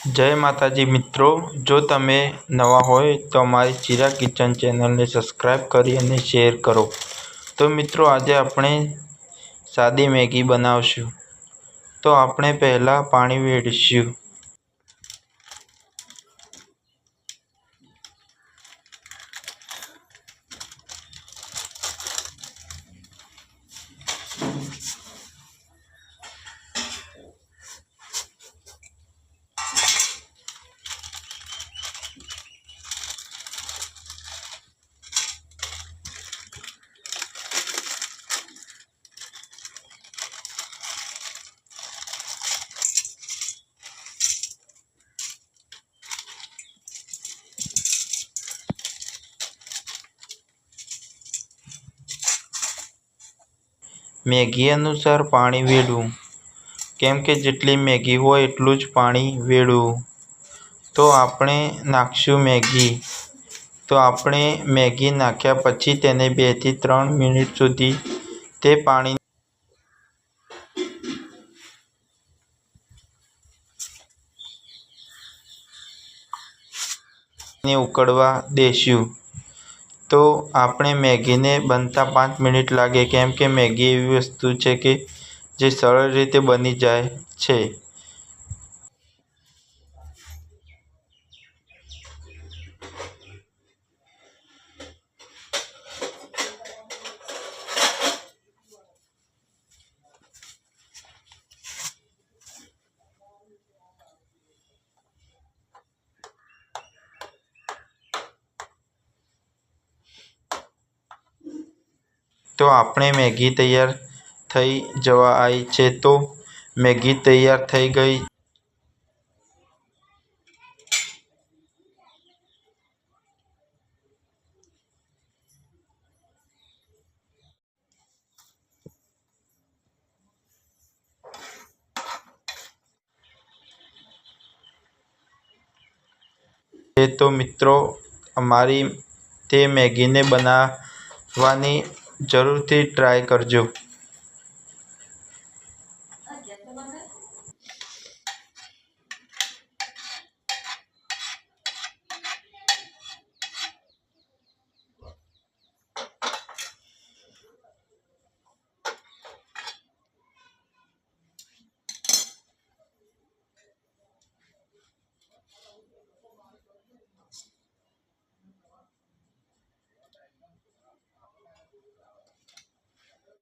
જય માતાજી મિત્રો, જો તમે નવા હોય તો અમારી ચિરાગ કિચન ચેનલને સબસ્ક્રાઈબ કરી અને શેર કરો। તો મિત્રો આજે આપણે સાદી મેગી બનાવશું। તો આપણે પહેલાં પાણી વેડશું। મેગી અનુસાર પાણી વેડવું, કેમ કે જેટલી મેગી હોય એટલું જ પાણી વેડવું। તો આપણે નાખશું મેગી। તો આપણે મેગી નાખ્યા પછી તેને 2 થી 3 મિનિટ સુધી તે પાણીને ઉકળવા દેશું। તો આપણે મેગીને બનતા 5 મિનિટ લાગે, કેમ કે મેગી એવી વસ્તુ છે કે જે સરળ રીતે બની જાય છે। તો આપણે મેગી તૈયાર થઈ જવા આવી છે। તો મેગી તૈયાર થઈ ગઈ। તો મિત્રો અમારી તે મેગીને બનાવવાની જરૂરથી ટ્રાય કરજો।